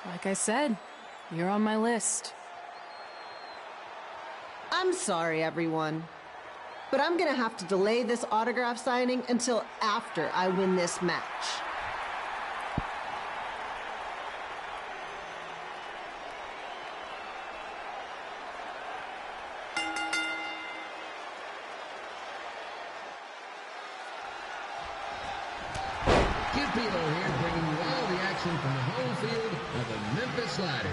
Like I said, you're on my list. I'm sorry, everyone. But I'm gonna have to delay this autograph signing until after I win this match. Pipper here bringing you all the action from the home field of the Memphis Sliders.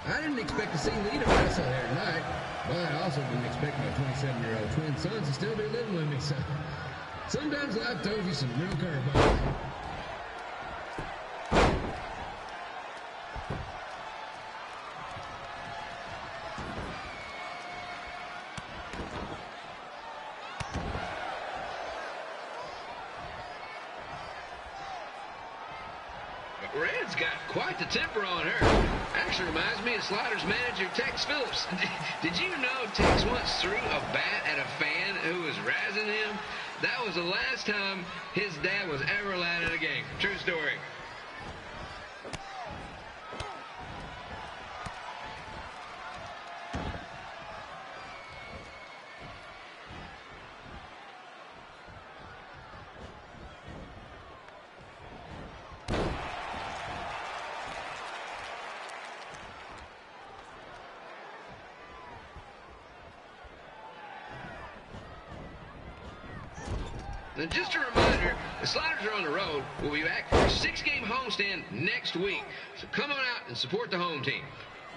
I didn't expect to see Lita wrestle here tonight, but I also didn't expect my 27-year-old twin sons to still be living with me, so sometimes life throws you some real curveballs. Red's got quite the temper on her. Actually reminds me of Sliders manager Tex Phillips. Did you know Tex once threw a bat at a fan who was razzing him? That was the last time his dad was ever allowed in a game. True story. And just a reminder, the Sliders are on the road. We'll be back for a 6-game homestand next week. So come on out and support the home team.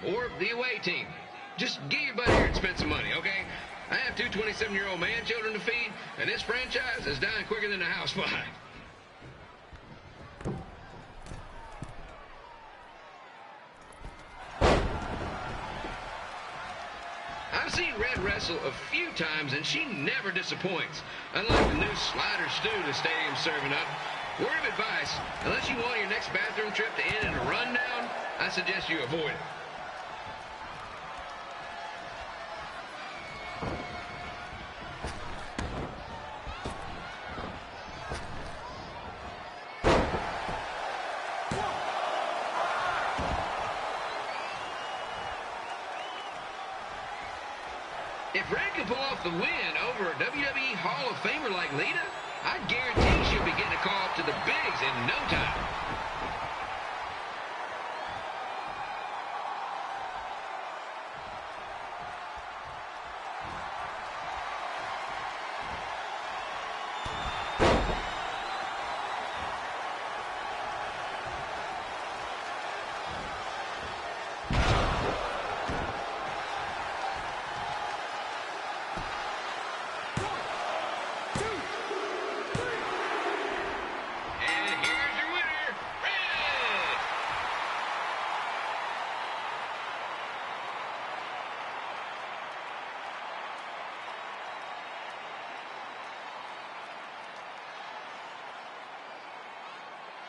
Or the away team. Just get your butt here and spend some money, okay? I have two 27-year-old man children to feed, and this franchise is dying quicker than a house fly. I've seen Red wrestle a few times, and she never disappoints. Unlike the new slider stew the stadium's serving up. Word of advice, unless you want your next bathroom trip to end in a rundown, I suggest you avoid it. If Red can pull off the win over a WWE Hall of Famer like Lita, I guarantee she'll be getting a call up to the bigs in no time.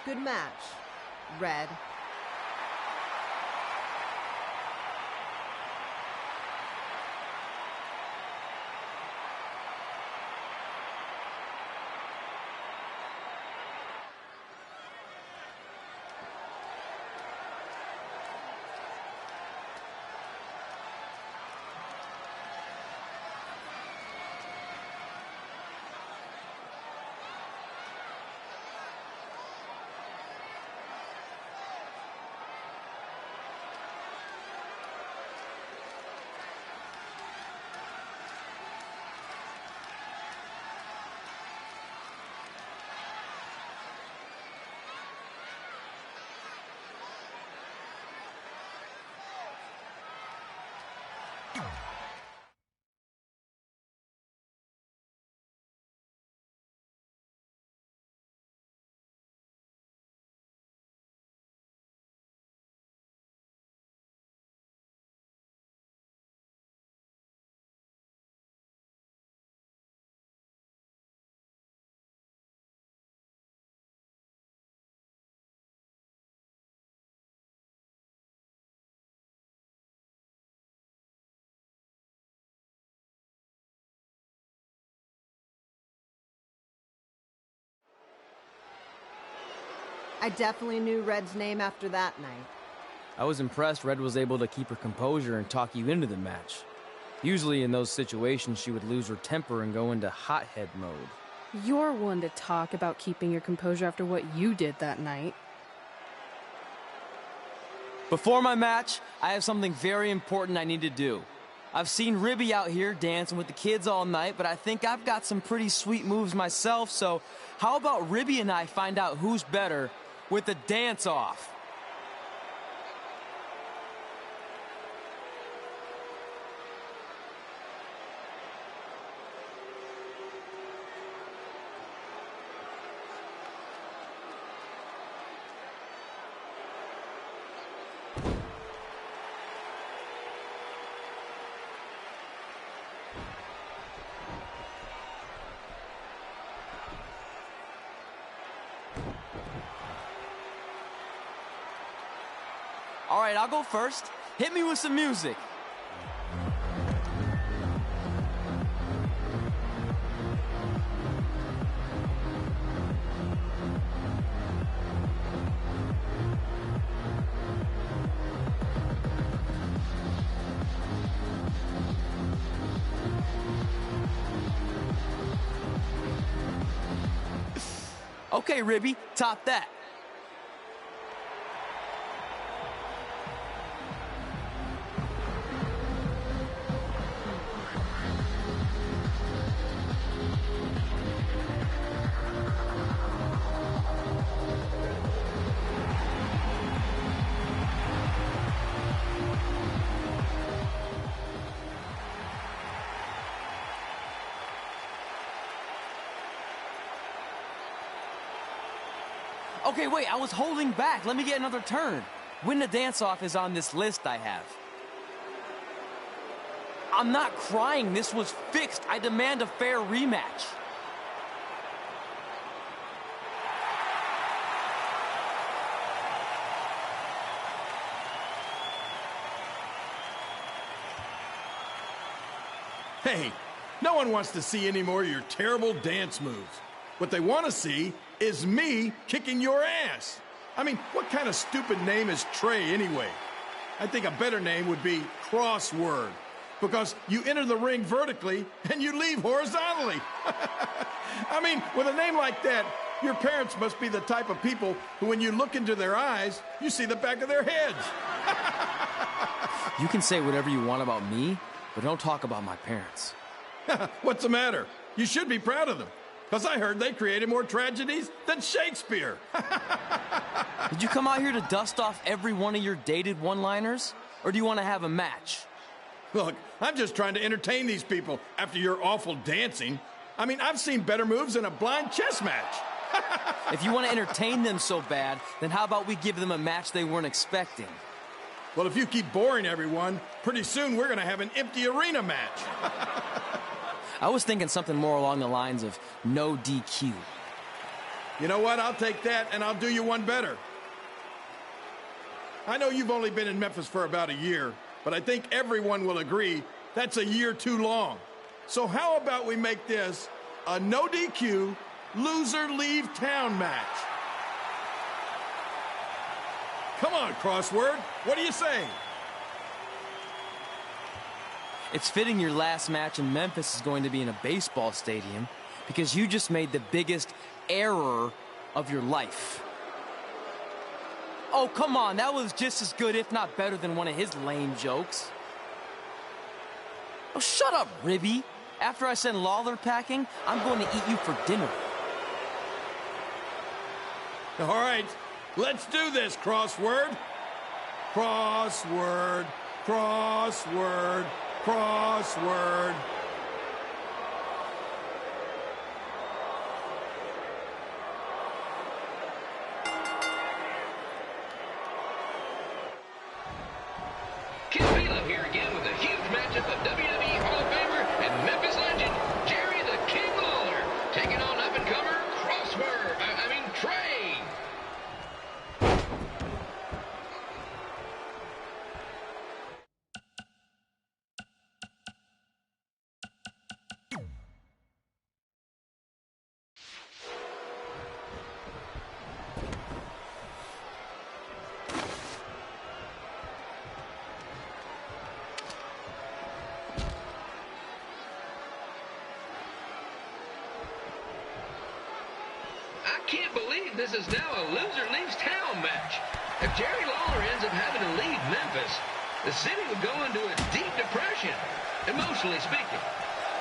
Good match, Red. I definitely knew Red's name after that night. I was impressed Red was able to keep her composure and talk you into the match. Usually in those situations, she would lose her temper and go into hothead mode. You're one to talk about keeping your composure after what you did that night. Before my match, I have something very important I need to do. I've seen Ribby out here dancing with the kids all night, but I think I've got some pretty sweet moves myself, so how about Ribby and I find out who's better with the dance-off? All right, I'll go first. Hit me with some music. Okay, Ribby, top that. Okay, wait, I was holding back. Let me get another turn. Win the dance-off is on this list I have. I'm not crying. This was fixed. I demand a fair rematch. Hey, no one wants to see any more of your terrible dance moves. What they want to see is me kicking your ass. I mean, what kind of stupid name is Trey anyway? I think a better name would be Crossword, because you enter the ring vertically and you leave horizontally. I mean, with a name like that, your parents must be the type of people who, when you look into their eyes, you see the back of their heads. You can say whatever you want about me, but don't talk about my parents. What's the matter? You should be proud of them, because I heard they created more tragedies than Shakespeare. Did you come out here to dust off every one of your dated one-liners? Or do you want to have a match? Look, I'm just trying to entertain these people after your awful dancing. I mean, I've seen better moves in a blind chess match. If you want to entertain them so bad, then how about we give them a match they weren't expecting? Well, if you keep boring everyone, pretty soon we're going to have an empty arena match. I was thinking something more along the lines of no DQ. You know what? I'll take that, and I'll do you one better. I know you've only been in Memphis for about a year, but I think everyone will agree that's a year too long. So how about we make this a no DQ, loser leave town match? Come on, Crossword. What do you say? It's fitting your last match in Memphis is going to be in a baseball stadium because you just made the biggest error of your life. Oh, come on. That was just as good, if not better, than one of his lame jokes. Oh, shut up, Ribby. After I send Lawler packing, I'm going to eat you for dinner. All right, let's do this, Crossword. Crossword, crossword, crossword. Here again with a huge matchup of WWE Hall of Famer and Memphis legend Jerry the King Lawler taking on up-and-comer Trey. this is now a loser leaves town match. If Jerry Lawler ends up having to leave Memphis, the city would go into a deep depression, emotionally speaking.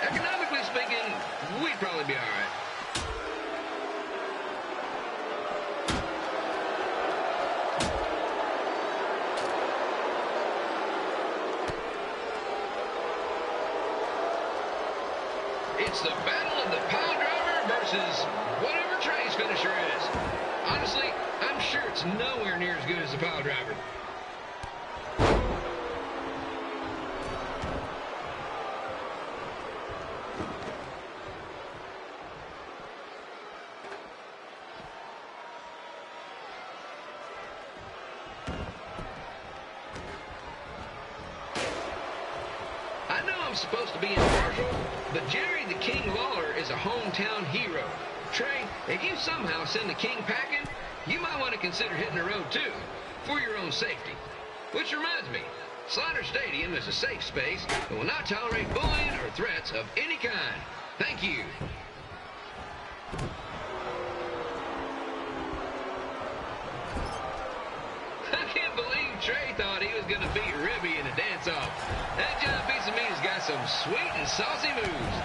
Economically speaking, we'd probably be all right. It's the battle of the pile driver versus whatever Trey's finisher is. Honestly, I'm sure it's nowhere near as good as the pile driver. I know I'm supposed to be impartial, but Jerry the King Lawler is a hometown hero. Trey, if you somehow send the King packing, you might want to consider hitting the road too, for your own safety. Which reminds me, Slaughter Stadium is a safe space and will not tolerate bullying or threats of any kind. Thank you. I can't believe Trey thought he was going to beat Ribby in a dance-off. That John Piece of Meat has got some sweet and saucy moves.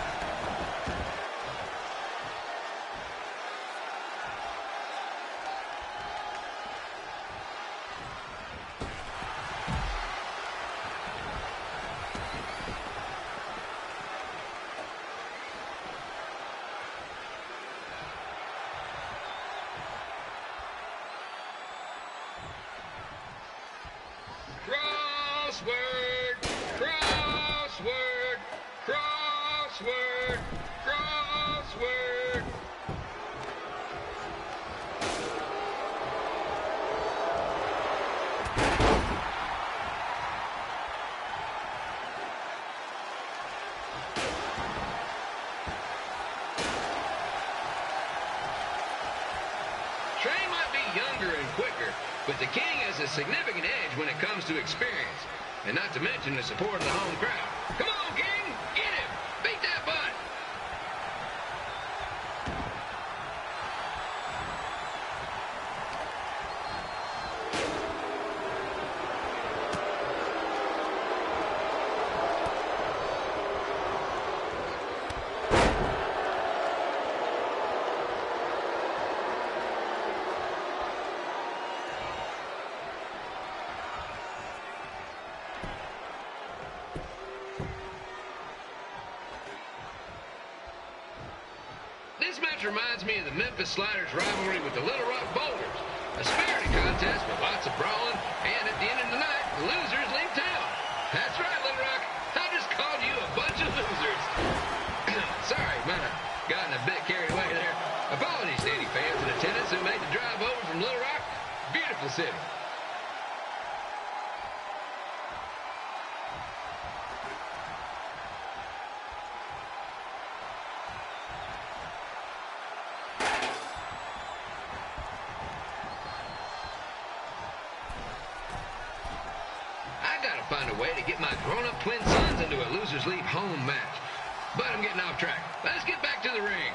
Crossword, crossword, crossword, crossword. Trey might be younger and quicker, but the King has a significant edge when it comes to experience, and not to mention the support of the home crowd. Come on, King! Get him! Beat that butt! This match reminds me of the Memphis Sliders' rivalry with the Little Rock Boulders. A spirited contest with lots of brawling, and at the end of the night, the losers leave town. That's right, Little Rock. I just called you a bunch of losers. Sorry, might have gotten a bit carried away there. Apologies to any fans in attendance who made the drive over from Little Rock. Beautiful city. Find a way to get my grown-up twin sons into a losers leave home match. But I'm getting off track. Let's get back to the ring.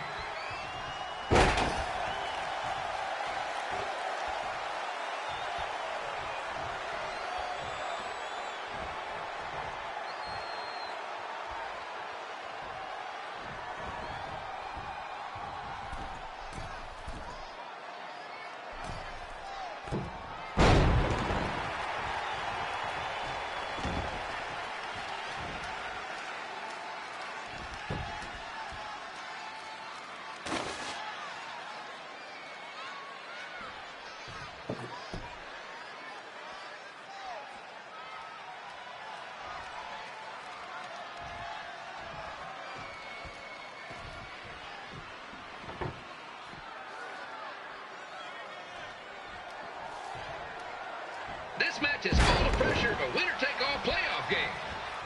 This match has all the pressure of a winner-take-all playoff game.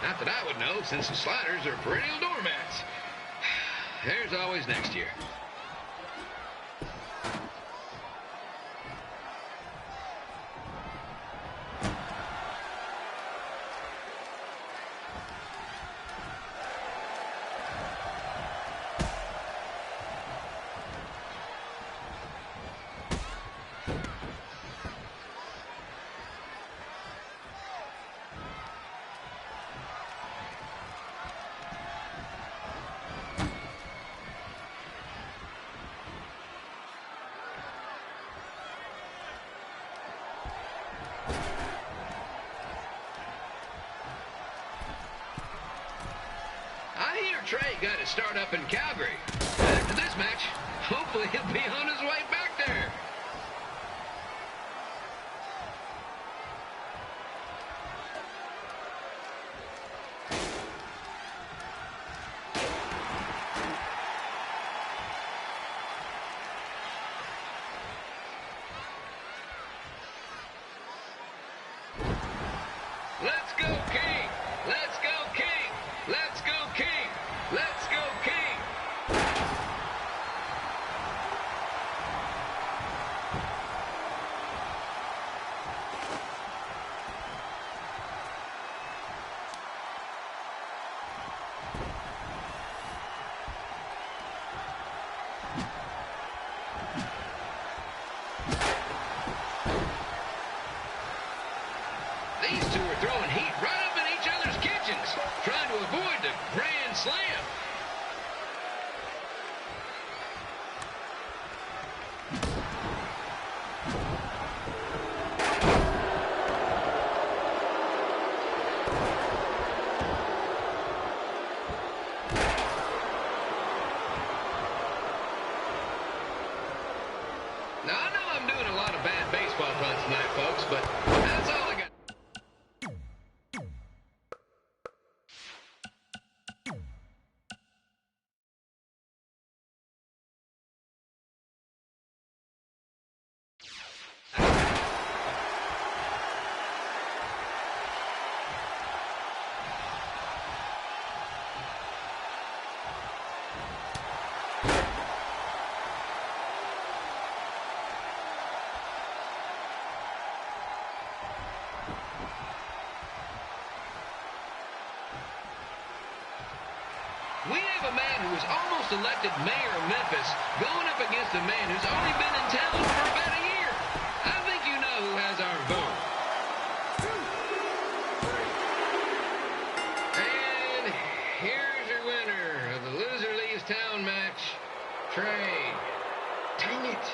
Not that I would know, since the Sliders are perennial doormats. There's always next year. Trey got his start up in Calgary. After this match, hopefully he'll be on his way back there. Let's go, King! Let's go, King! Let's go, King! Let's go, King! These two are throwing heat right up in each other's kitchens, trying to avoid the Grand Slam. Now, I know I'm doing a lot of bad baseball puns tonight, folks, but that's all I got. We have a man who was almost elected mayor of Memphis going up against a man who's only been in town for about a year. I think you know who has our vote. And here's your winner of the Loser Leaves Town match, Trey. Dang it.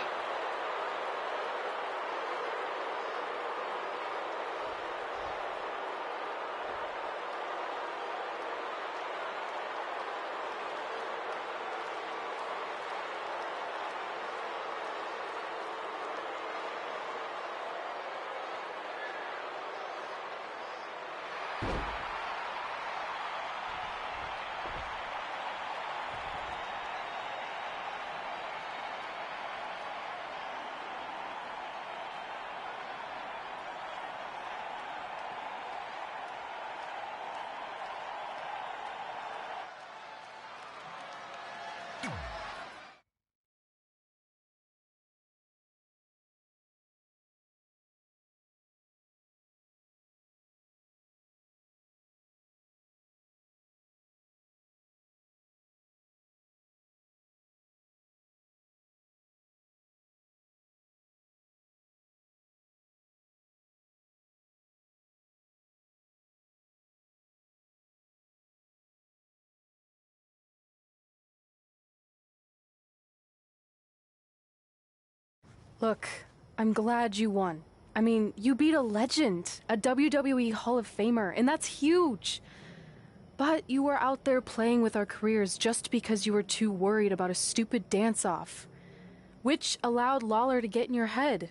Look, I'm glad you won. I mean, you beat a legend, a WWE Hall of Famer, and that's huge. But you were out there playing with our careers just because you were too worried about a stupid dance-off, which allowed Lawler to get in your head.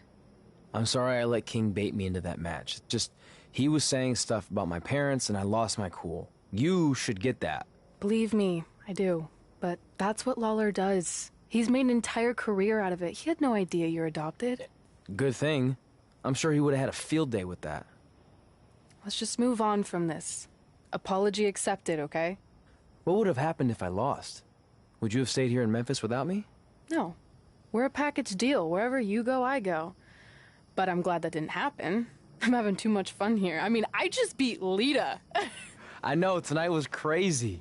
I'm sorry I let King bait me into that match. Just, he was saying stuff about my parents and I lost my cool. You should get that. Believe me, I do. But that's what Lawler does. He's made an entire career out of it. He had no idea you're adopted. Good thing. I'm sure he would have had a field day with that. Let's just move on from this. Apology accepted, okay? What would have happened if I lost? Would you have stayed here in Memphis without me? No. We're a package deal. Wherever you go, I go. But I'm glad that didn't happen. I'm having too much fun here. I mean, I just beat Lita. I know, tonight was crazy.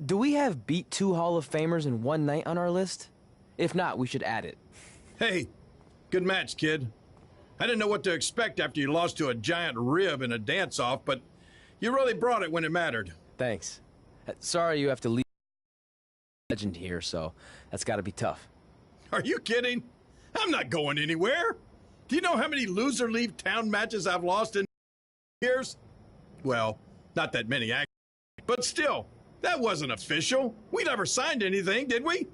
Do we have beat 2 Hall of Famers in one night on our list? If not, we should add it. Hey, good match, kid. I didn't know what to expect after you lost to a giant rib in a dance-off, but you really brought it when it mattered. Thanks. Sorry you have to leave legend here, so that's gotta be tough. Are you kidding? I'm not going anywhere. Do you know how many loser leave town matches I've lost in years? Well, not that many, actually. But still, That wasn't official. We never signed anything, did we?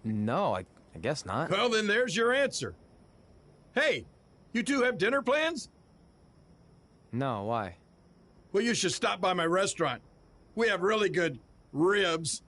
No, I guess not. Well, then there's your answer. Hey, you two have dinner plans? No, why? Well, you should stop by my restaurant. We have really good ribs.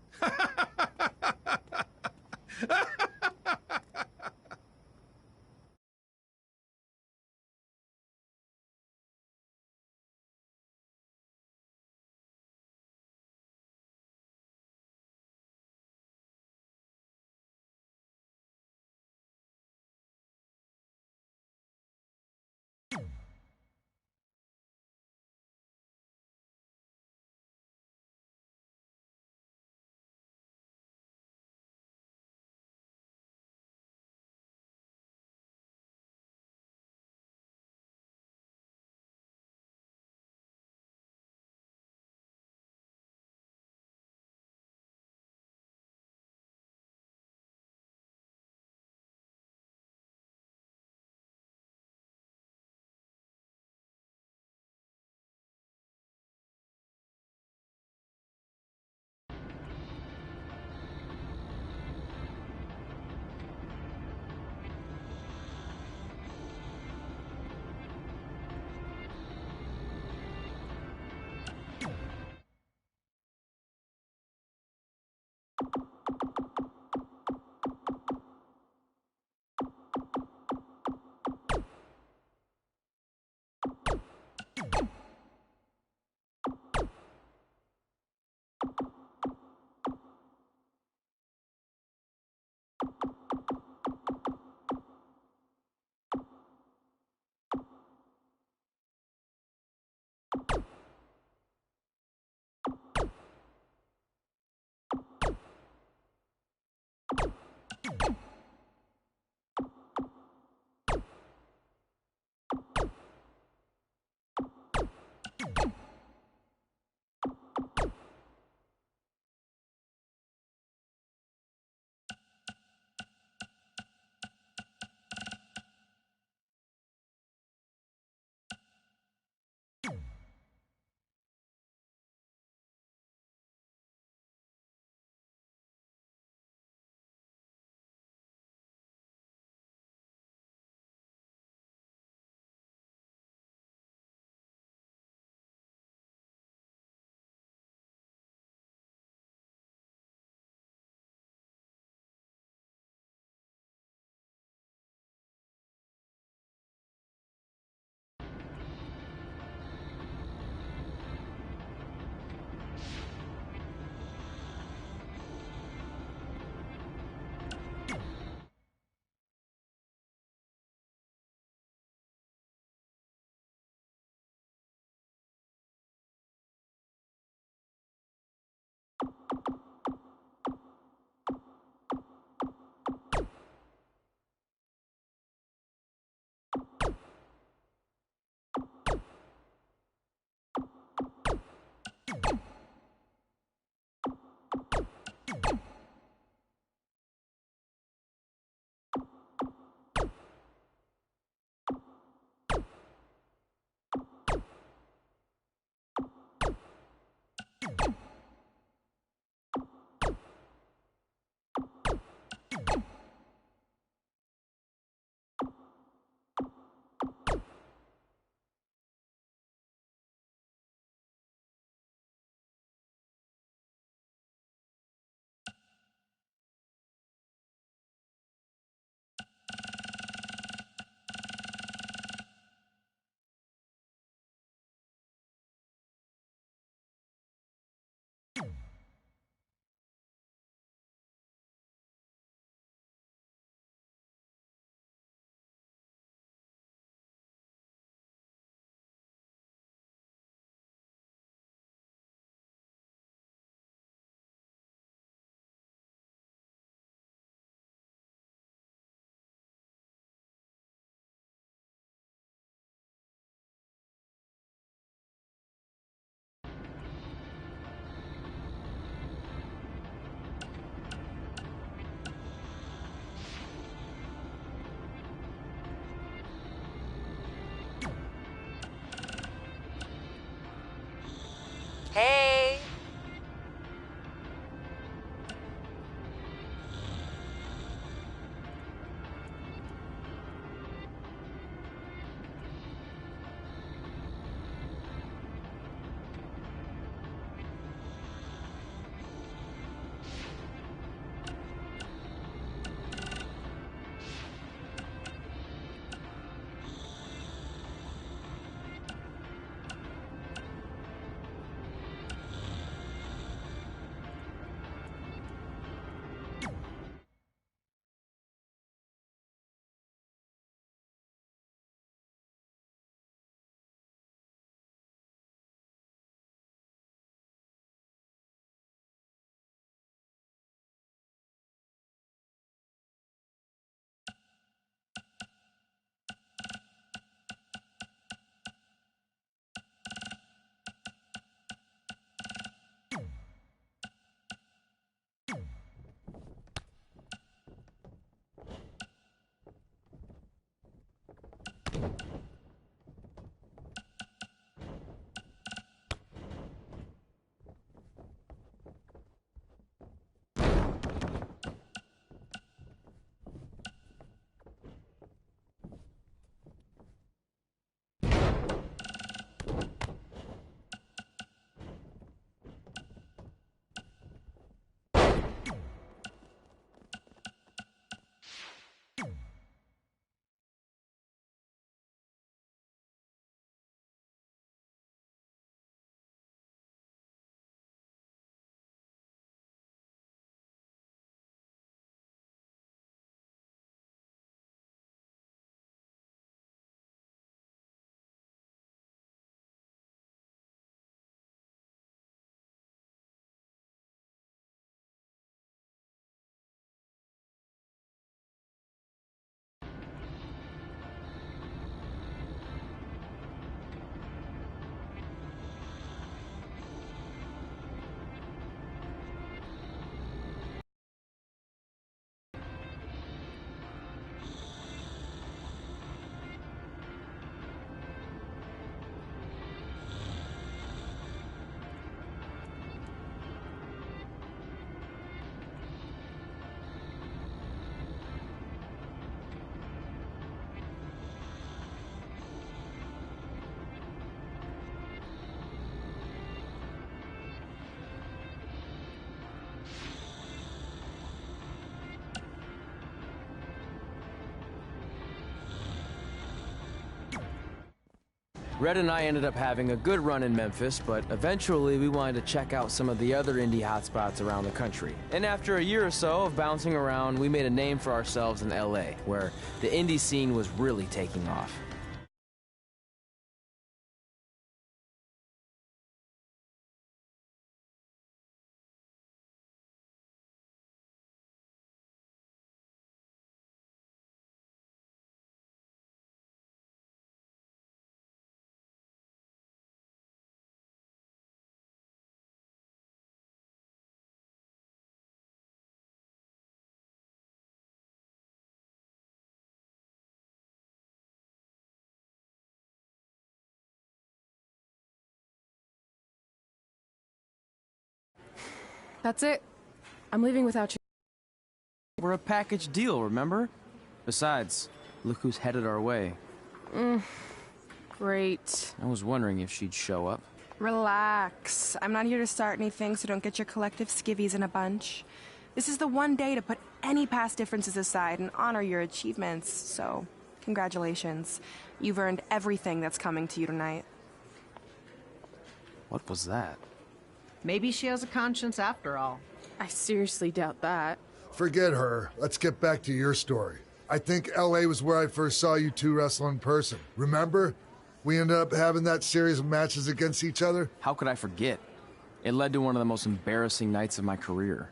Red and I ended up having a good run in Memphis, but eventually we wanted to check out some of the other indie hotspots around the country. And after a year or so of bouncing around, we made a name for ourselves in LA, where the indie scene was really taking off. That's it. I'm leaving without you. We're a package deal, remember? Besides, look who's headed our way. Great. I was wondering if she'd show up. Relax. I'm not here to start anything, so don't get your collective skivvies in a bunch. This is the one day to put any past differences aside and honor your achievements, so congratulations. You've earned everything that's coming to you tonight. What was that? Maybe she has a conscience after all. I seriously doubt that. Forget her. Let's get back to your story. I think LA was where I first saw you two wrestle in person. Remember? We ended up having that series of matches against each other. How could I forget? It led to one of the most embarrassing nights of my career.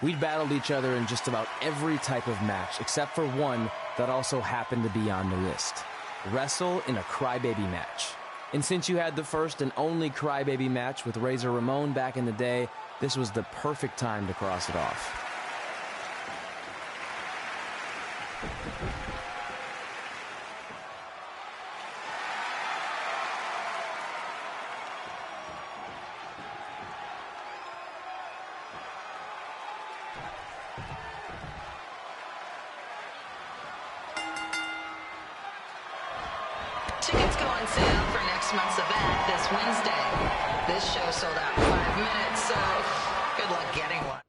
We'd battled each other in just about every type of match, except for one that also happened to be on the list. Wrestle in a crybaby match. And since you had the first and only crybaby match with Razor Ramon back in the day, this was the perfect time to cross it off. Tickets go on sale for next month's event this Wednesday. This show sold out in 5 minutes, so good luck getting one.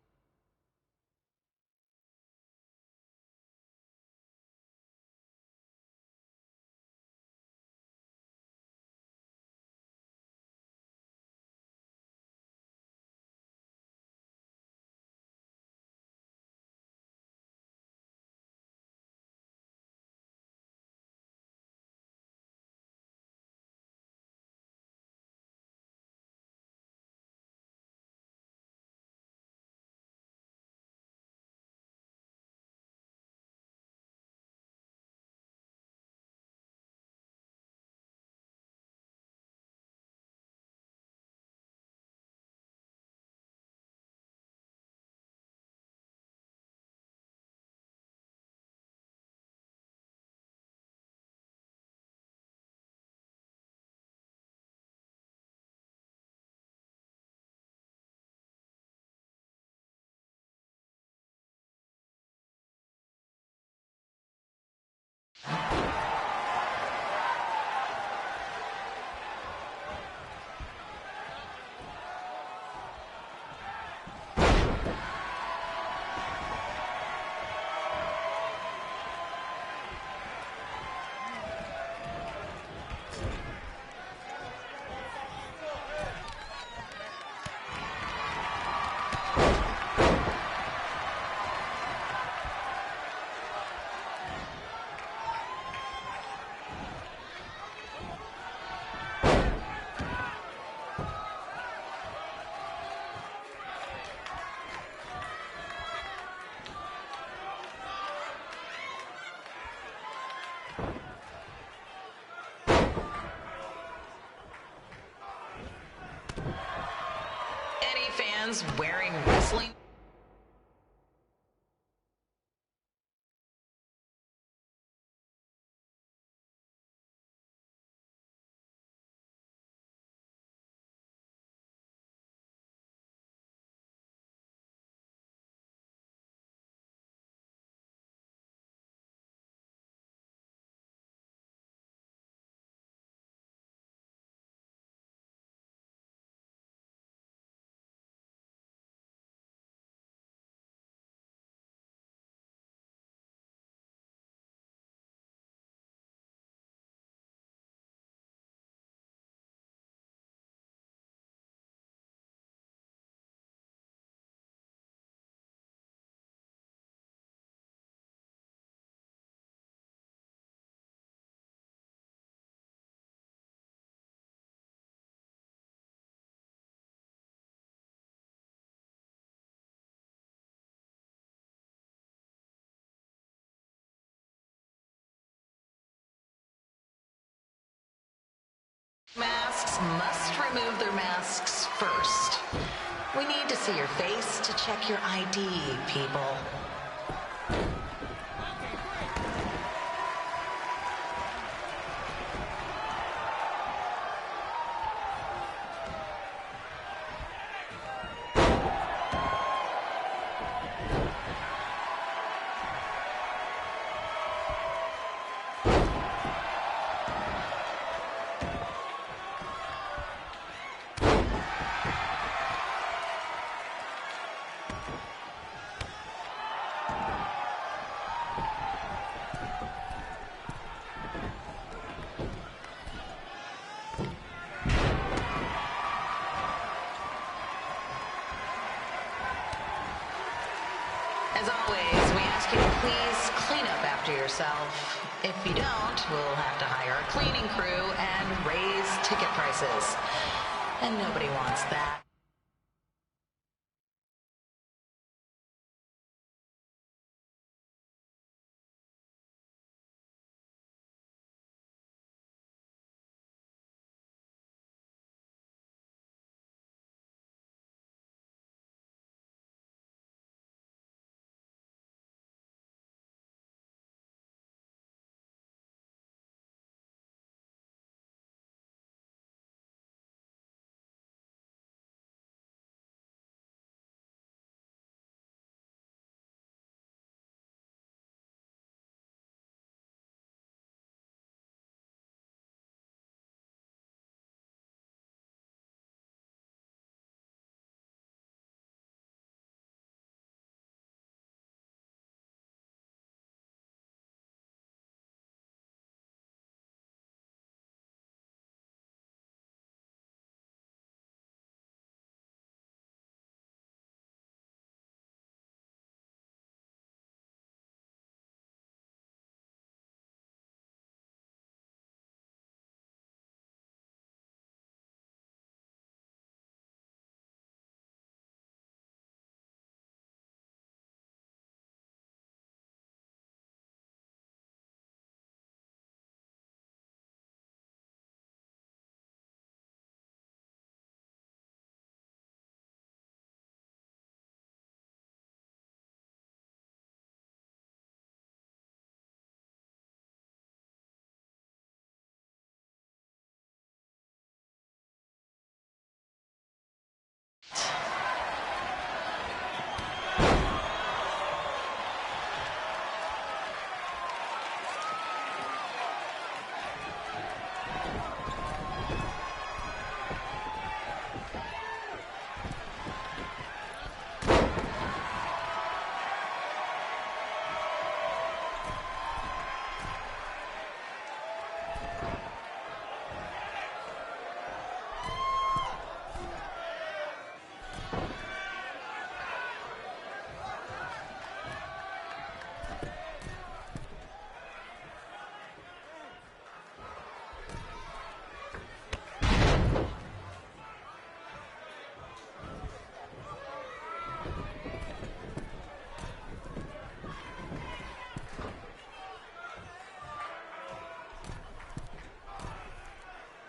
Any fans wearing wrestling must remove their masks first. We need to see your face to check your ID, people. As always, we ask you to please clean up after yourself. If you don't, we'll have to hire a cleaning crew and raise ticket prices. And nobody wants that.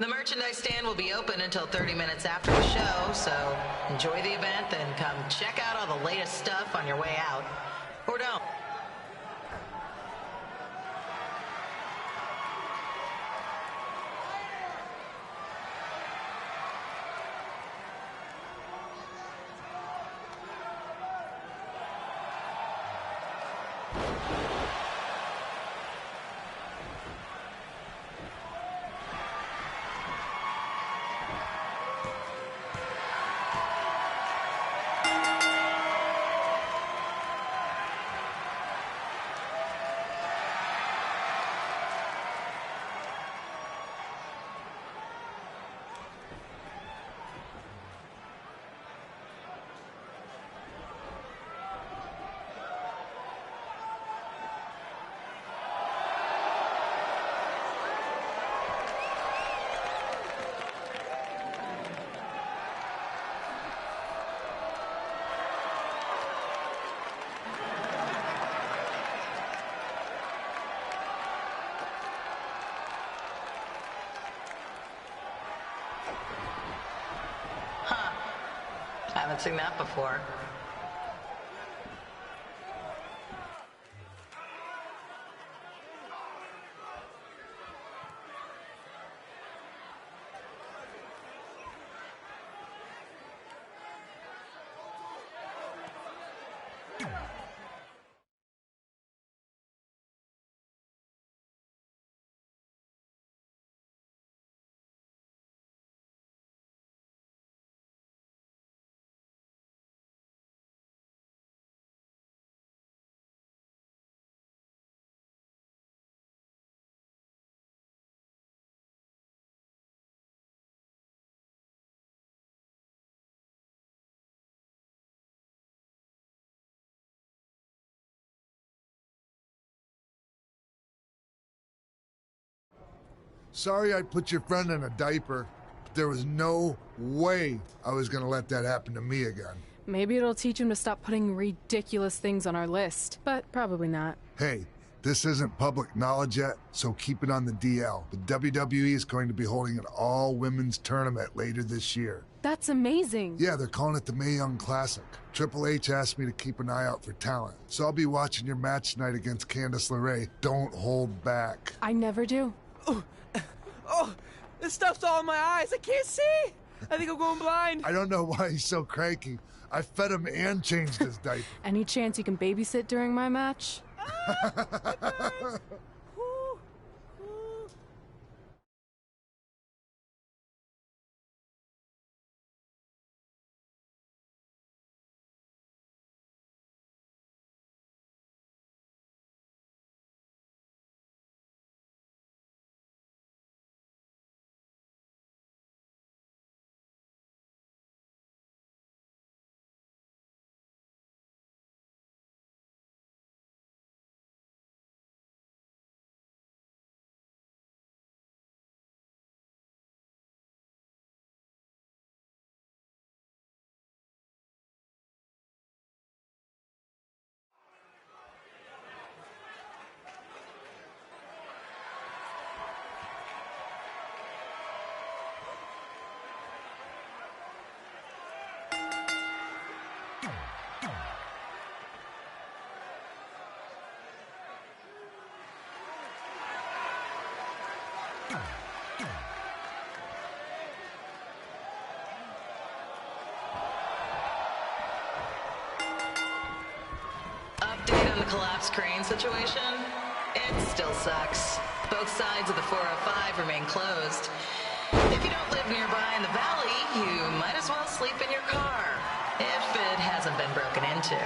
The merchandise stand will be open until 30 minutes after the show, so enjoy the event and come check out all the latest stuff on your way out. Or don't. Haven't seen that before. Sorry I put your friend in a diaper, but there was no way I was gonna let that happen to me again. Maybe it'll teach him to stop putting ridiculous things on our list, but probably not. Hey, this isn't public knowledge yet, so keep it on the DL. The WWE is going to be holding an all-women's tournament later this year. That's amazing. Yeah, they're calling it the Mae Young Classic. Triple H asked me to keep an eye out for talent, so I'll be watching your match tonight against Candice LeRae. Don't hold back. I never do. Oh, this stuff's all in my eyes. I can't see. I think I'm going blind. I don't know why he's so cranky. I fed him and changed his diaper. Any chance you can babysit during my match? Update on the collapsed crane situation? It still sucks. Both sides of the 405 remain closed. If you don't live nearby in the valley, you might as well sleep in your car, if it hasn't been broken into.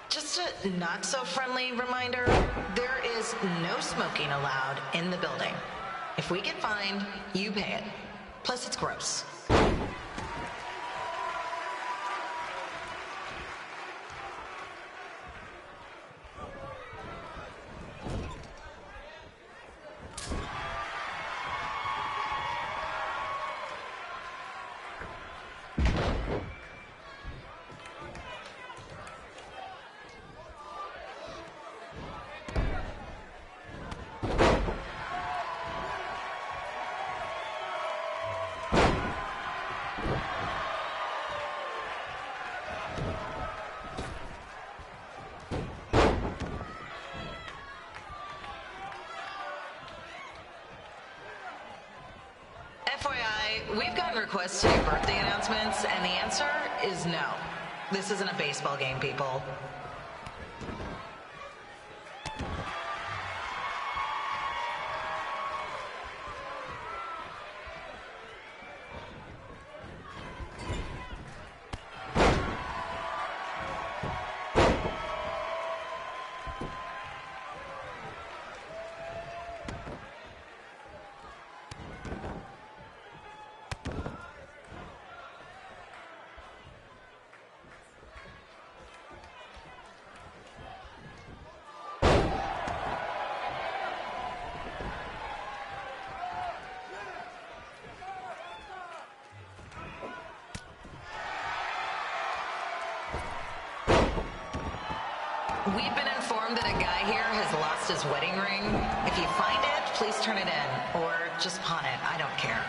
Just a not-so-friendly reminder, there is no smoking allowed in the building. If we get fined, you pay it. Plus, it's gross. FYI, we've gotten requests to do birthday announcements, and the answer is no. This isn't a baseball game, people. We've been informed that a guy here has lost his wedding ring. If you find it, please turn it in. Or just pawn it. I don't care.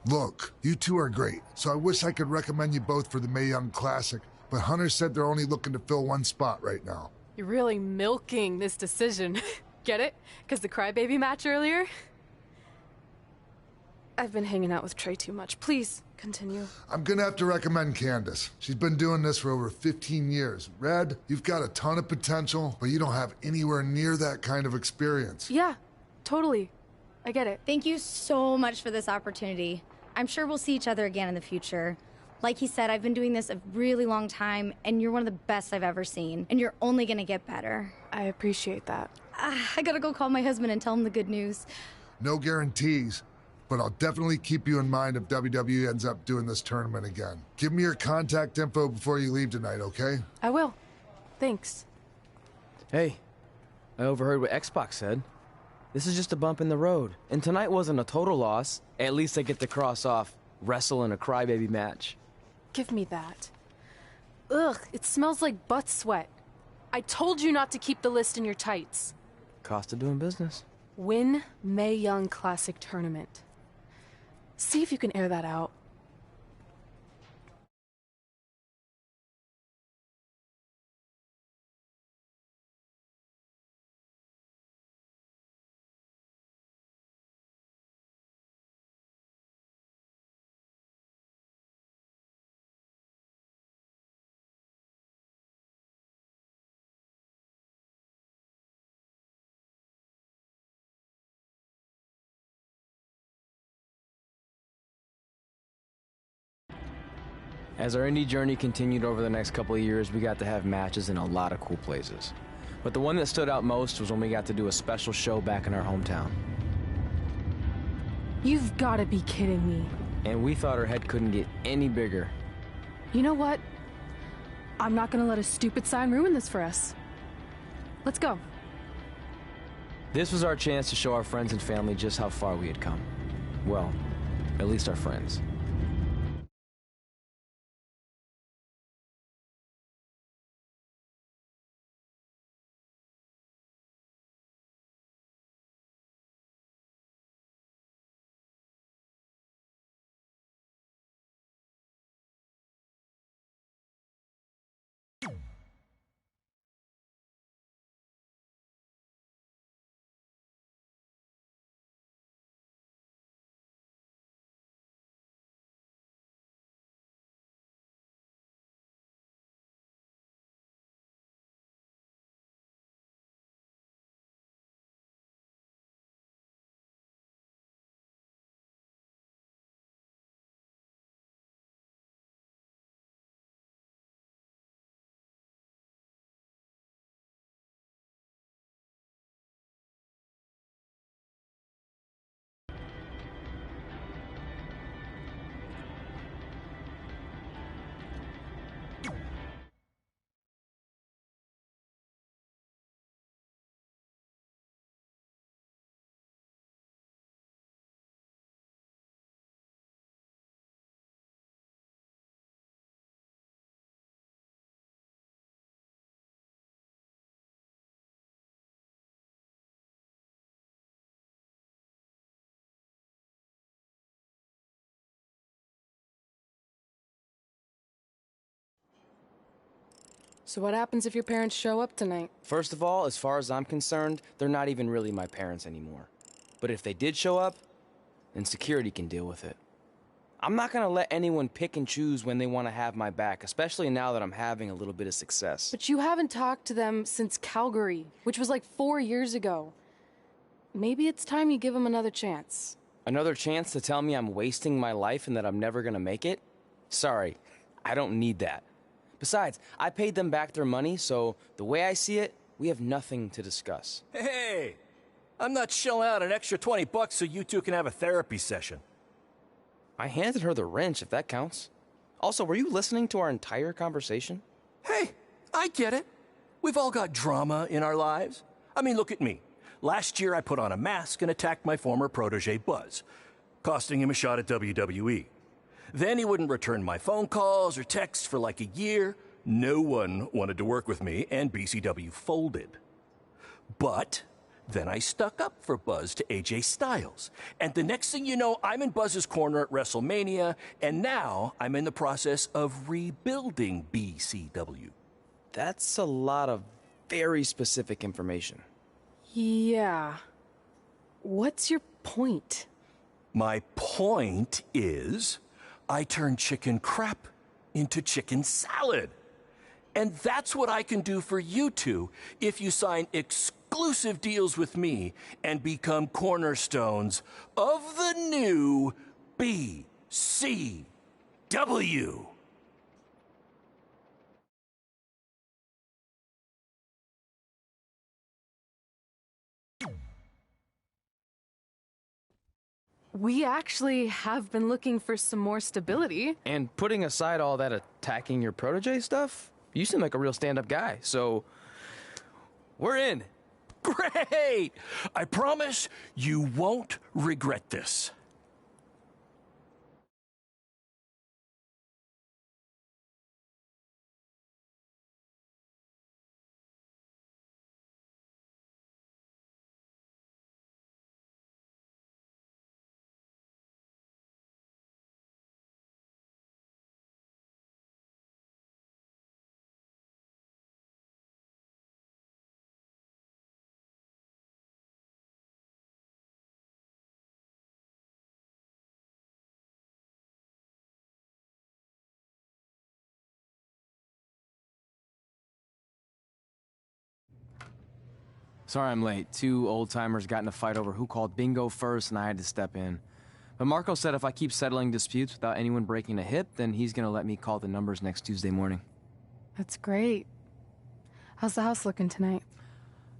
Look, you two are great, so I wish I could recommend you both for the Mae Young Classic, but Hunter said they're only looking to fill one spot right now. You're really milking this decision. Get it? Because the crybaby match earlier? I've been hanging out with Trey too much. Please, continue. I'm gonna have to recommend Candace. She's been doing this for over 15 years. Red, you've got a ton of potential, but you don't have anywhere near that kind of experience. Yeah, totally. I get it. Thank you so much for this opportunity. I'm sure we'll see each other again in the future. Like he said, I've been doing this a really long time, and you're one of the best I've ever seen, and you're only gonna get better. I appreciate that. I gotta go call my husband and tell him the good news. No guarantees, but I'll definitely keep you in mind if WWE ends up doing this tournament again. Give me your contact info before you leave tonight, okay? I will. Thanks. Hey, I overheard what Xbox said. This is just a bump in the road. And tonight wasn't a total loss. At least I get to cross off wrestle in a crybaby match. Give me that. Ugh, it smells like butt sweat. I told you not to keep the list in your tights. Cost of doing business. Win Mae Young Classic Tournament. See if you can air that out. As our indie journey continued over the next couple of years, we got to have matches in a lot of cool places. But the one that stood out most was when we got to do a special show back in our hometown. You've gotta be kidding me. And we thought our head couldn't get any bigger. You know what? I'm not gonna let a stupid sign ruin this for us. Let's go. This was our chance to show our friends and family just how far we had come. Well, at least our friends. So what happens if your parents show up tonight? First of all, as far as I'm concerned, they're not even really my parents anymore. But if they did show up, then security can deal with it. I'm not gonna let anyone pick and choose when they want to have my back, especially now that I'm having a little bit of success. But you haven't talked to them since Calgary, which was like 4 years ago. Maybe it's time you give them another chance. Another chance to tell me I'm wasting my life and that I'm never gonna make it? Sorry, I don't need that. Besides, I paid them back their money, so the way I see it, we have nothing to discuss. Hey, I'm not shelling out an extra $20 so you two can have a therapy session. I handed her the wrench, if that counts. Also, were you listening to our entire conversation? Hey, I get it. We've all got drama in our lives. I mean, look at me. Last year, I put on a mask and attacked my former protege, Buzz, costing him a shot at WWE. Then he wouldn't return my phone calls or texts for like a year. No one wanted to work with me, and BCW folded. But then I stuck up for Buzz to AJ Styles. And the next thing you know, I'm in Buzz's corner at WrestleMania, and now I'm in the process of rebuilding BCW. That's a lot of very specific information. Yeah. What's your point? My point is, I turned chicken crap into chicken salad. And that's what I can do for you two if you sign exclusive deals with me and become cornerstones of the new BCW. We actually have been looking for some more stability. And putting aside all that attacking your protege stuff, you seem like a real stand-up guy, so we're in. Great! I promise you won't regret this. Sorry I'm late. Two old-timers got in a fight over who called bingo first, and I had to step in. But Marco said if I keep settling disputes without anyone breaking a hip, then he's gonna let me call the numbers next Tuesday morning. That's great. How's the house looking tonight?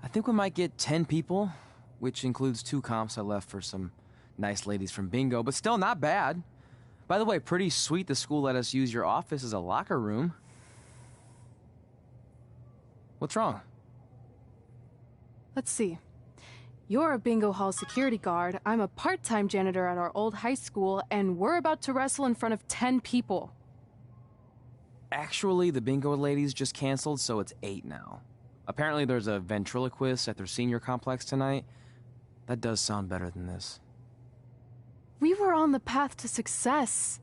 I think we might get 10 people, which includes 2 comps I left for some nice ladies from bingo, but still not bad. By the way, pretty sweet the school let us use your office as a locker room. What's wrong? Let's see. You're a bingo hall security guard, I'm a part-time janitor at our old high school, and we're about to wrestle in front of 10 people. Actually, the bingo ladies just canceled, so it's 8 now. Apparently there's a ventriloquist at their senior complex tonight. That does sound better than this. We were on the path to success.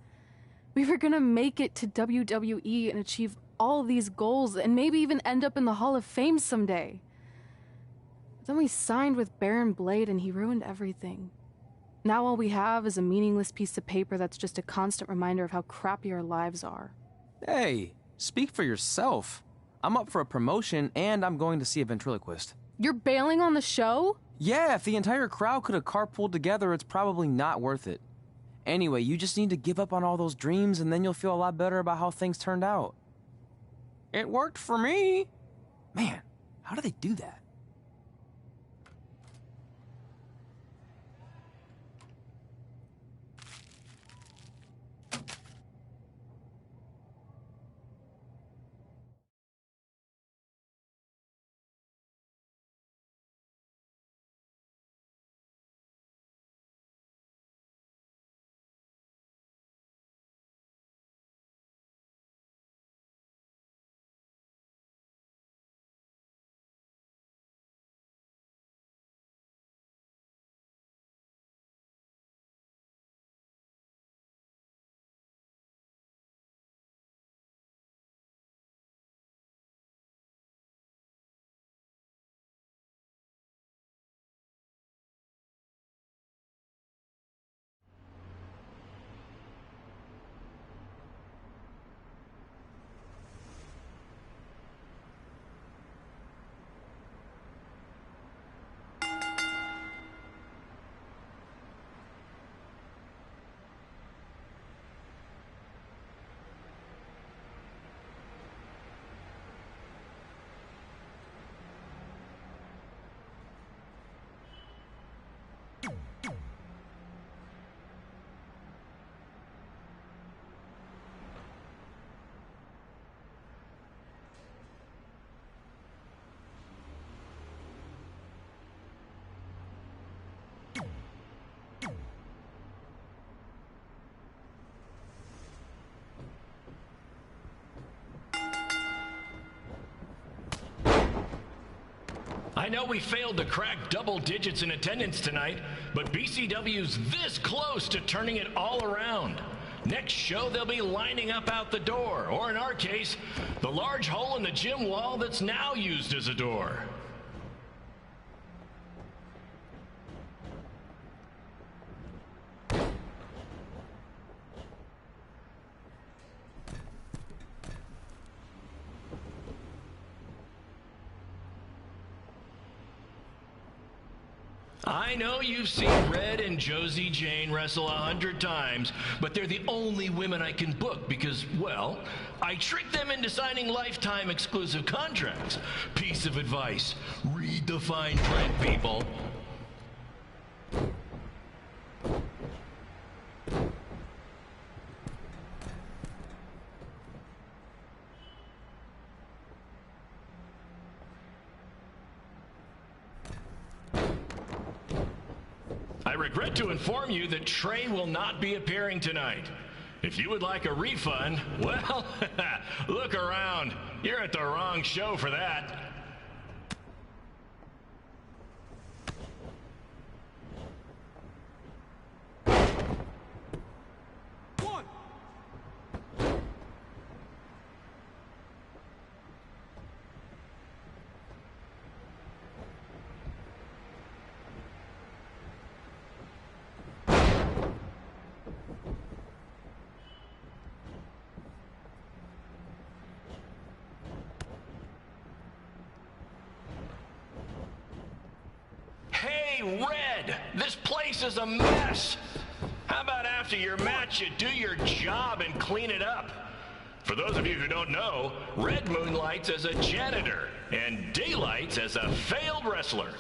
We were gonna make it to WWE and achieve all these goals and maybe even end up in the Hall of Fame someday. Then we signed with Baron Blade and he ruined everything. Now all we have is a meaningless piece of paper that's just a constant reminder of how crappy our lives are. Hey, speak for yourself. I'm up for a promotion and I'm going to see a ventriloquist. You're bailing on the show? Yeah, if the entire crowd could have carpooled together, it's probably not worth it. Anyway, you just need to give up on all those dreams and then you'll feel a lot better about how things turned out. It worked for me. Man, how do they do that? I know we failed to crack double digits in attendance tonight, but BCW's this close to turning it all around. Next show, they'll be lining up out the door, or in our case, the large hole in the gym wall that's now used as a door. I know you've seen Red and Josie Jane wrestle 100 times, but they're the only women I can book because, well, I tricked them into signing lifetime exclusive contracts. Piece of advice: read the fine print, people. I regret to inform you that Trey will not be appearing tonight. If you would like a refund, well, look around. You're at the wrong show for that. Hey, Red, this place is a mess. How about after your match you do your job and clean it up? For those of you who don't know, Red moonlights as a janitor and daylights as a failed wrestler.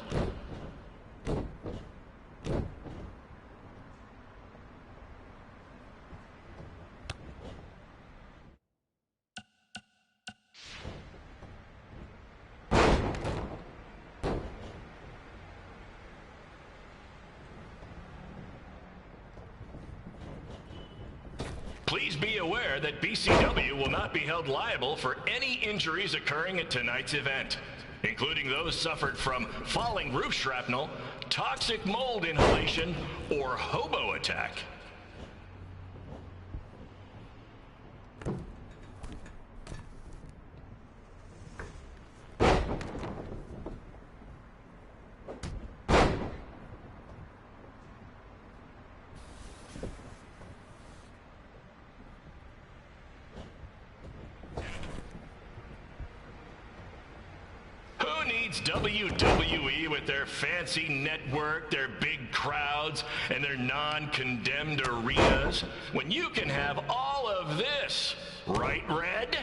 Please be aware that BCW will not be held liable for any injuries occurring at tonight's event, including those suffered from falling roof shrapnel, toxic mold inhalation, or hobo attack. Who needs WWE with their fancy network, their big crowds, and their non-condemned arenas, when you can have all of this, right, Red?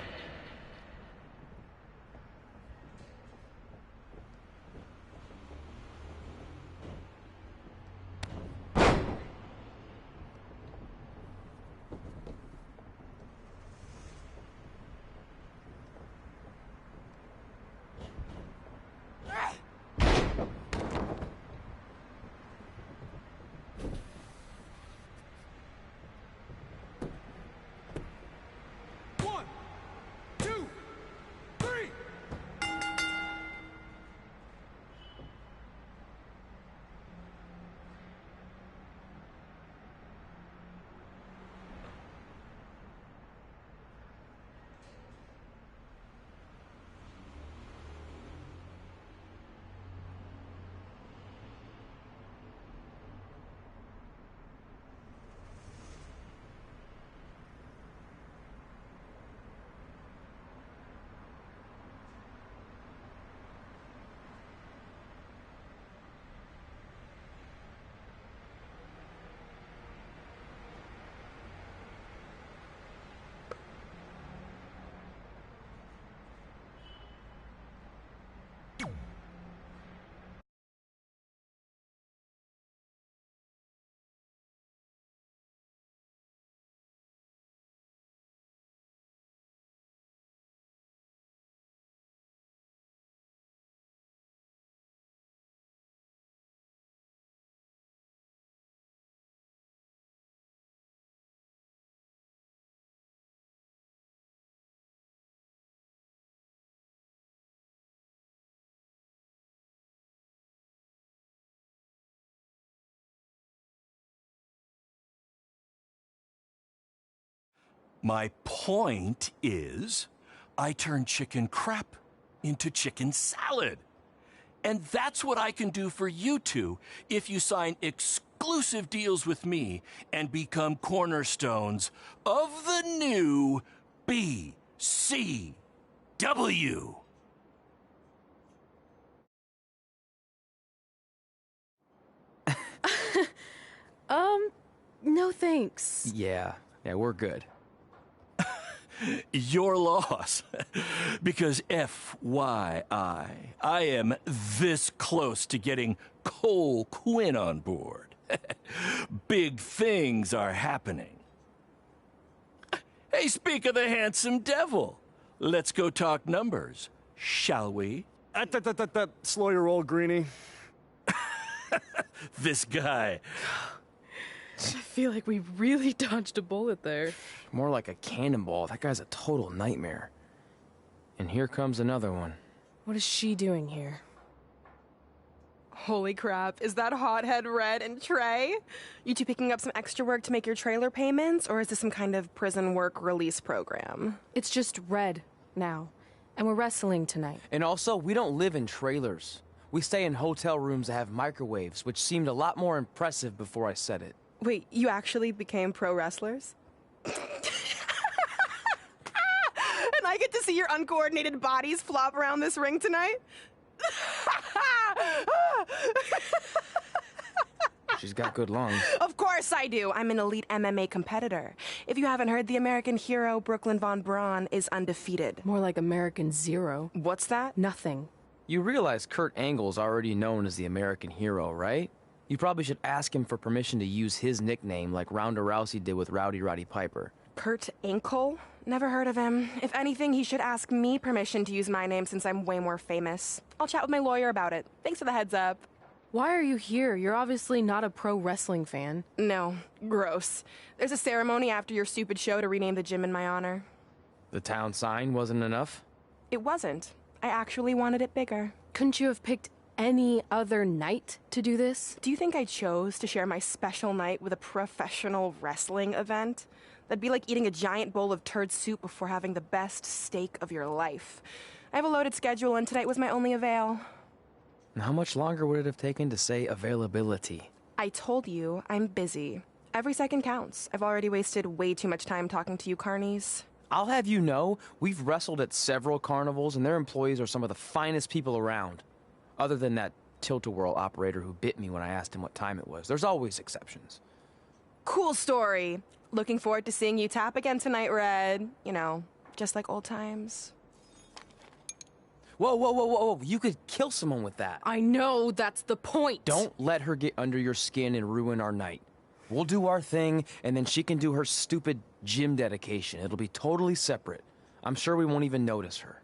My point is, I turn chicken crap into chicken salad. And that's what I can do for you two if you sign exclusive deals with me and become cornerstones of the new BCW. No thanks. Yeah, we're good. Your loss. Because FYI, I am this close to getting Cole Quinn on board. Big things are happening. Hey, speak of the handsome devil. Let's go talk numbers, shall we? Slow your roll, Greenie. This guy. I feel like we really dodged a bullet there. More like a cannonball. That guy's a total nightmare. And here comes another one. What is she doing here? Holy crap, is that hothead Red and Trey? You two picking up some extra work to make your trailer payments, or is this some kind of prison work release program? It's just Red now, and we're wrestling tonight. And also, we don't live in trailers. We stay in hotel rooms that have microwaves, which seemed a lot more impressive before I said it. Wait, you actually became pro wrestlers? And I get to see your uncoordinated bodies flop around this ring tonight? She's got good lungs. Of course I do. I'm an elite MMA competitor. If you haven't heard, the American hero, Brooklyn Von Braun, is undefeated. More like American Zero. What's that? Nothing. You realize Kurt Angle's already known as the American hero, right? You probably should ask him for permission to use his nickname like Ronda Rousey did with Rowdy Roddy Piper. Kurt Angle? Never heard of him. If anything, he should ask me permission to use my name since I'm way more famous. I'll chat with my lawyer about it. Thanks for the heads up. Why are you here? You're obviously not a pro wrestling fan. No, gross. There's a ceremony after your stupid show to rename the gym in my honor. The town sign wasn't enough? It wasn't. I actually wanted it bigger. Couldn't you have picked any other night to do this? Do you think I chose to share my special night with a professional wrestling event? That'd be like eating a giant bowl of turd soup before having the best steak of your life. I have a loaded schedule, and tonight was my only avail. And how much longer would it have taken to say availability? I told you, I'm busy. Every second counts. I've already wasted way too much time talking to you carnies. I'll have you know, we've wrestled at several carnivals, and their employees are some of the finest people around. Other than that tilt-a-whirl operator who bit me when I asked him what time it was. There's always exceptions. Cool story. Looking forward to seeing you tap again tonight, Red. You know, just like old times. Whoa. You could kill someone with that. I know, that's the point. Don't let her get under your skin and ruin our night. We'll do our thing, and then she can do her stupid gym dedication. It'll be totally separate. I'm sure we won't even notice her.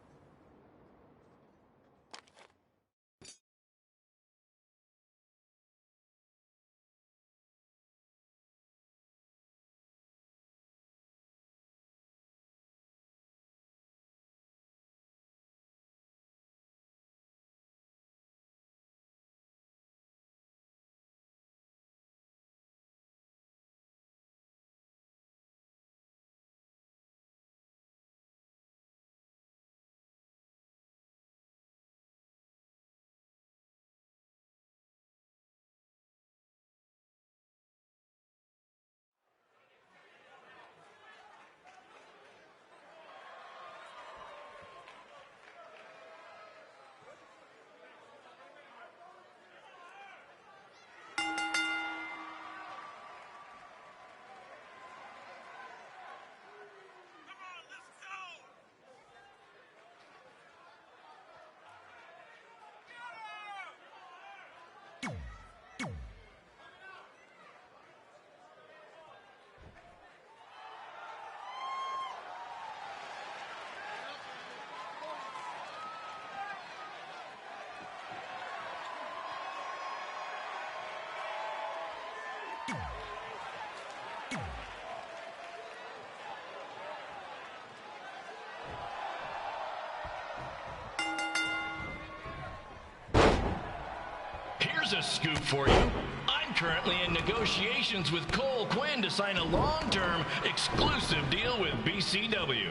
Here's a scoop for you. I'm currently in negotiations with Cole Quinn to sign a long-term, exclusive deal deal with BCW.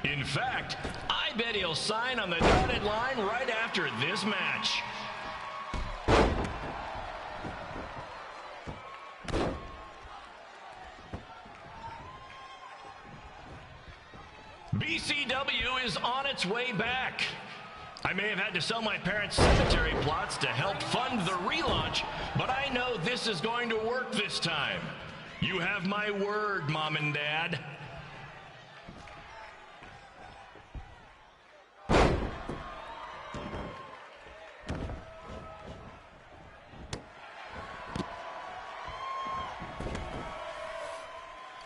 In fact, I bet he'll sign on the dotted line right after this match. BCW is on its way back. I may have had to sell my parents' cemetery plots to help fund the relaunch, but I know this is going to work this time. You have my word, Mom and Dad.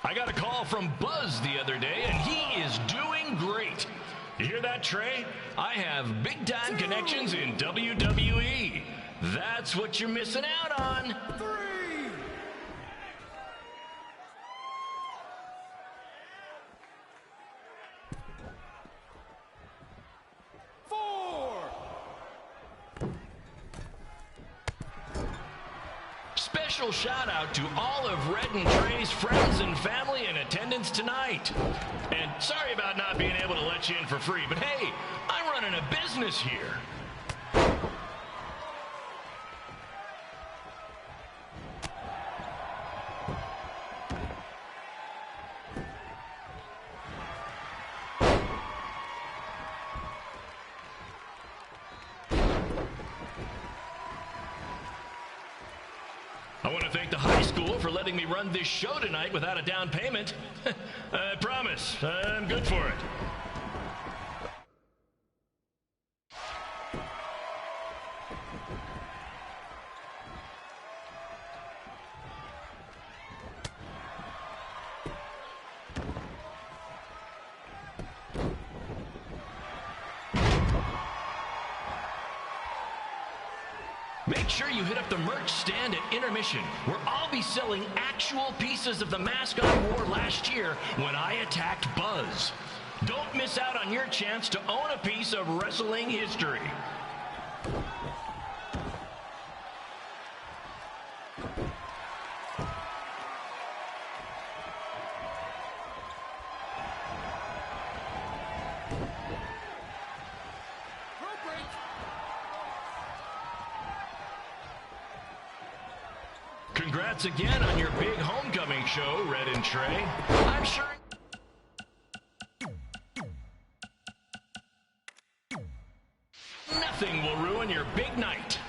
I got a call from Buzz the other day, and he is doing great. You hear that, Trey? I have big-time connections in WWE. That's what you're missing out on. 3, 4. Special shout out to all of Red and Trey's friends and family in attendance tonight. And sorry about not being able to let you in for free, but hey, I'm running a business here. I want to thank the high school for letting me run this show tonight without a down payment. I promise, I'm good for it. Make sure you hit up the merch stand at intermission, where I'll be selling actual pieces of the mask I wore last year when I attacked Buzz. Don't miss out on your chance to own a piece of wrestling history. Congrats again on your big homecoming show, Red and Trey. I'm sure... nothing will ruin your big night.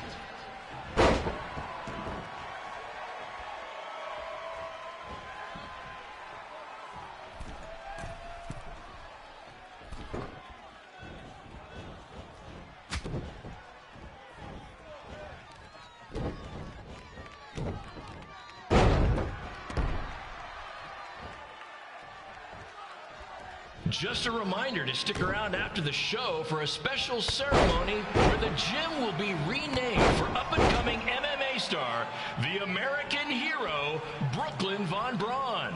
Just a reminder to stick around after the show for a special ceremony where the gym will be renamed for up-and-coming MMA star, the American hero, Brooklyn Von Braun.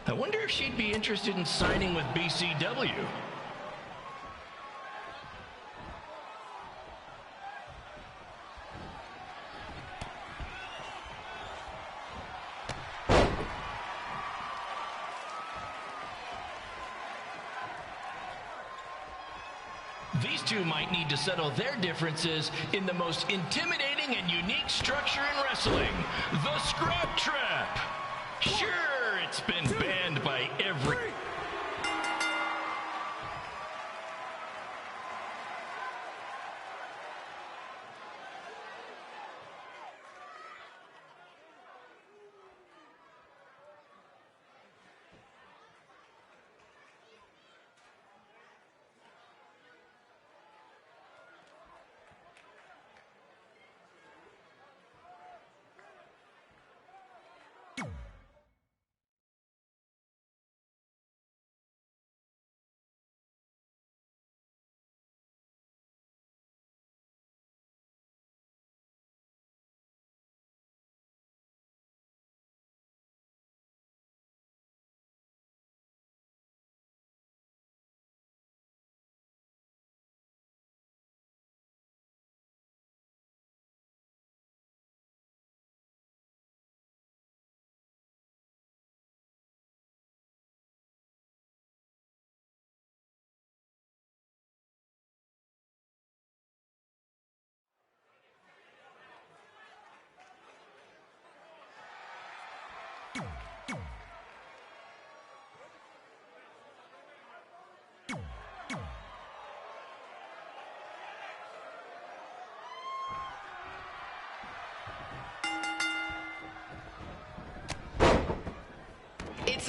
I wonder if she'd be interested in signing with BCW. These two might need to settle their differences in the most intimidating and unique structure in wrestling, the Scrub Trap. Sure, it's been banned by every...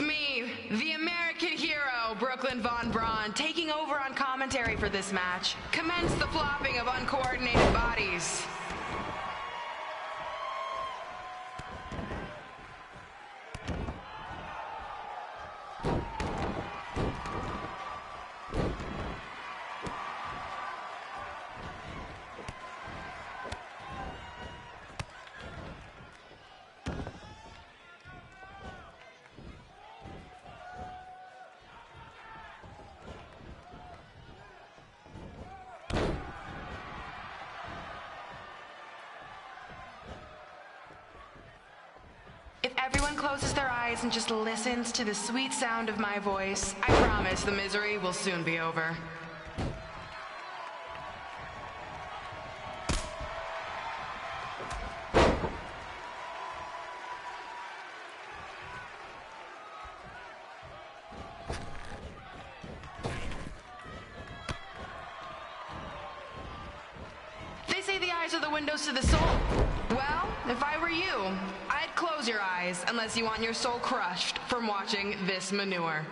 It's me, the American hero, Brooklyn Von Braun, taking over on commentary for this match. Commence the flopping of uncoordinated bodies. If everyone closes their eyes and just listens to the sweet sound of my voice, I promise the misery will soon be over. They say the eyes are the windows to the soul. Well, if I were you, I'd close your eyes unless you want your soul crushed from watching this manure.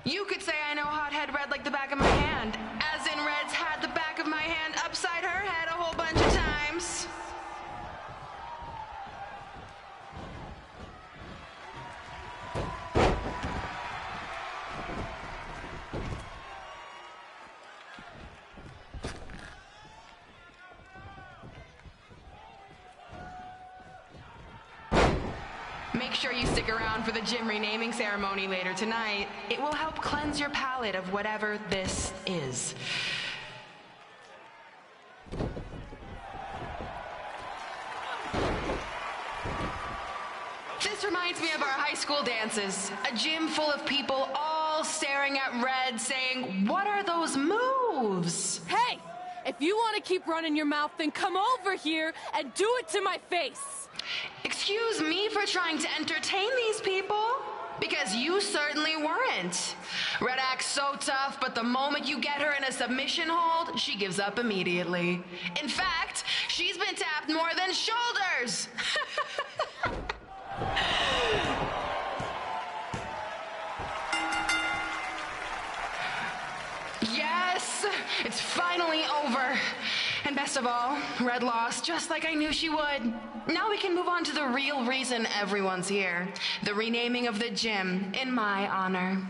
You could say I know Hothead Red like the back of my hand, as in Red's had the back of my hand upside her head a whole bunch of times. Make sure you stick around for the gym renaming ceremony later tonight. It will help cleanse your palate of whatever this is. This reminds me of our high school dances. A gym full of people all staring at Red saying, "What are those moves?" Hey! If you want to keep running your mouth, then come over here and do it to my face! Excuse me for trying to entertain these people? Because you certainly weren't. Red acts so tough, but the moment you get her in a submission hold, she gives up immediately. In fact, she's been tapped more than shoulders. Yes, it's finally over. And best of all, Red lost just like I knew she would. Now we can move on to the real reason everyone's here. The renaming of the gym in my honor.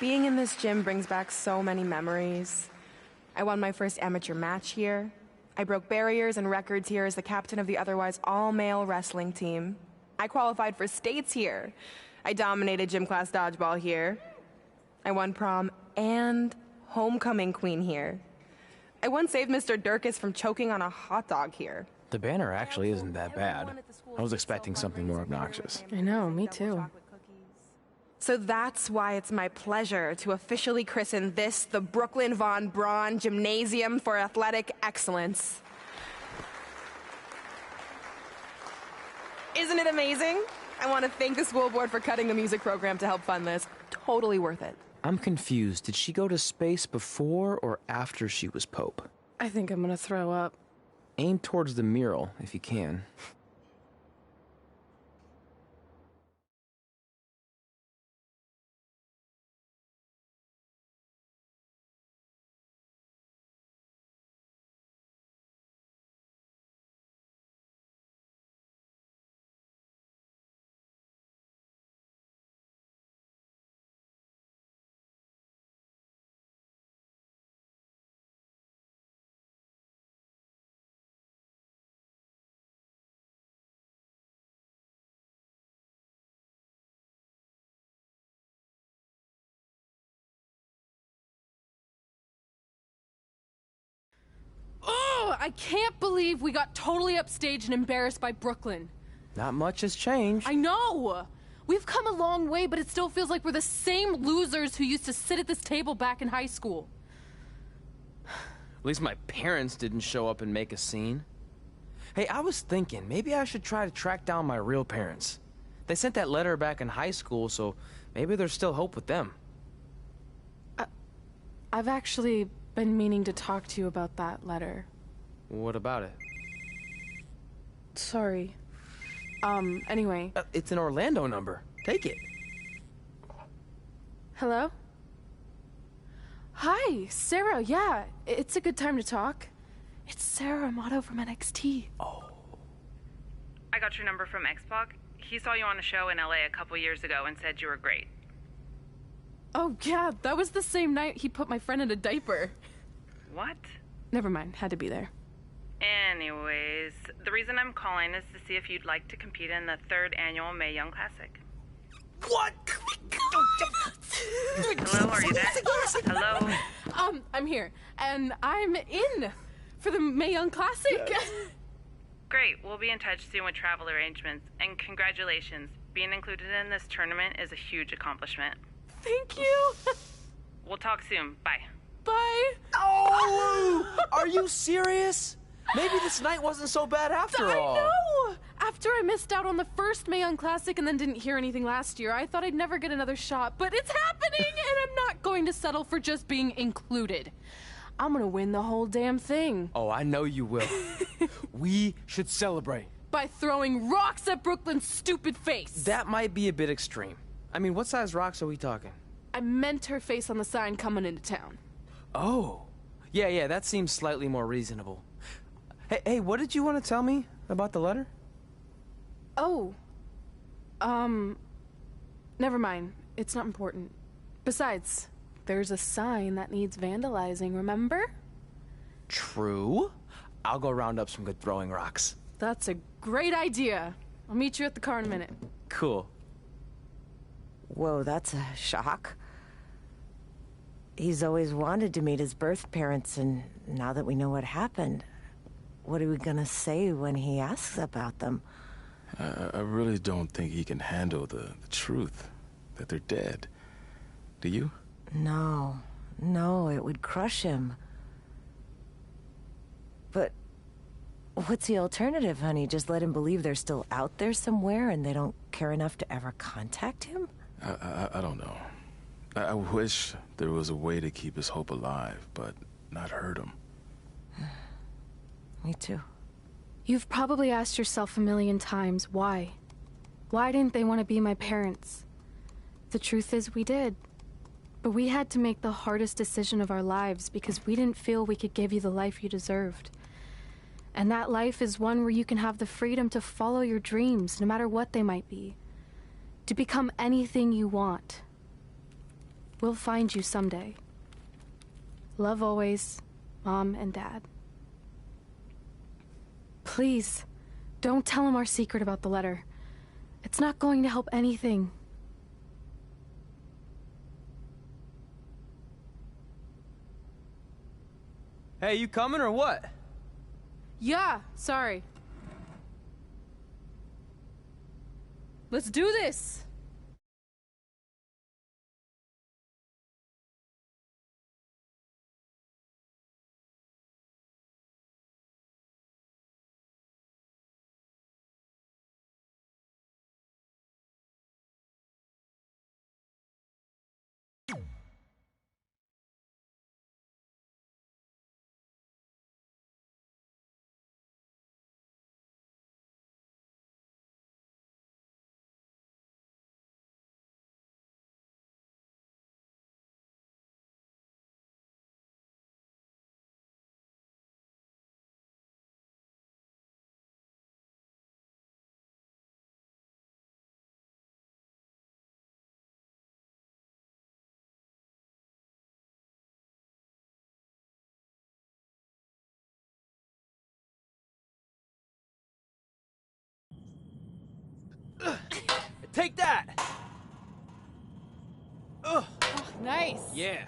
Being in this gym brings back so many memories. I won my first amateur match here. I broke barriers and records here as the captain of the otherwise all-male wrestling team. I qualified for states here. I dominated gym class dodgeball here. I won prom and homecoming queen here. I once saved Mr. Durkis from choking on a hot dog here. The banner actually isn't that bad. I was expecting something more obnoxious. I know, me too. So that's why it's my pleasure to officially christen this the Brooklyn Von Braun Gymnasium for Athletic Excellence. Isn't it amazing? I want to thank the school board for cutting the music program to help fund this. Totally worth it. I'm confused. Did she go to space before or after she was Pope? I think I'm gonna throw up. Aim towards the mural, if you can. I can't believe we got totally upstaged and embarrassed by Brooklyn. Not much has changed. I know! We've come a long way, but it still feels like we're the same losers who used to sit at this table back in high school. At least my parents didn't show up and make a scene. Hey, I was thinking, maybe I should try to track down my real parents. They sent that letter back in high school, so maybe there's still hope with them. I've actually been meaning to talk to you about that letter. What about it? Sorry. Anyway. It's an Orlando number. Take it. Hello? Hi, Sarah, yeah. It's a good time to talk. It's Sarah Amato from NXT. Oh. I got your number from X-Pac. He saw you on a show in LA a couple years ago and said you were great. Oh, yeah, that was the same night he put my friend in a diaper. What? Never mind, had to be there. Anyways, the reason I'm calling is to see if you'd like to compete in the 3rd annual Mae Young Classic. What? Hello, are you there? Hello? I'm here, and I'm in for the Mae Young Classic. Yes. Great, we'll be in touch soon with travel arrangements, and congratulations. Being included in this tournament is a huge accomplishment. Thank you. We'll talk soon. Bye. Bye. Oh! Are you serious? Maybe this night wasn't so bad after all. I know! After I missed out on the first Mae Young Classic and then didn't hear anything last year, I thought I'd never get another shot, but it's happening, and I'm not going to settle for just being included. I'm gonna win the whole damn thing. Oh, I know you will. We should celebrate. By throwing rocks at Brooklyn's stupid face. That might be a bit extreme. I mean, what size rocks are we talking? I meant her face on the sign coming into town. Oh. Yeah, that seems slightly more reasonable. Hey, what did you want to tell me about the letter? Oh. Never mind. It's not important. Besides, there's a sign that needs vandalizing, remember? True. I'll go round up some good throwing rocks. That's a great idea. I'll meet you at the car in a minute. Cool. Whoa, that's a shock. He's always wanted to meet his birth parents, and now that we know what happened, what are we gonna say when he asks about them? I really don't think he can handle the truth, that they're dead. Do you? No, it would crush him. But what's the alternative, honey? Just let him believe they're still out there somewhere and they don't care enough to ever contact him? I don't know. I wish there was a way to keep his hope alive, but not hurt him. Me too. You've probably asked yourself a million times, why? Why didn't they want to be my parents? The truth is, we did. But we had to make the hardest decision of our lives because we didn't feel we could give you the life you deserved. And that life is one where you can have the freedom to follow your dreams, no matter what they might be. To become anything you want. We'll find you someday. Love always, Mom and Dad. Please, don't tell him our secret about the letter. It's not going to help anything. Hey, you coming or what? Yeah, sorry. Let's do this! Take that! Ugh. Oh, nice. Yeah.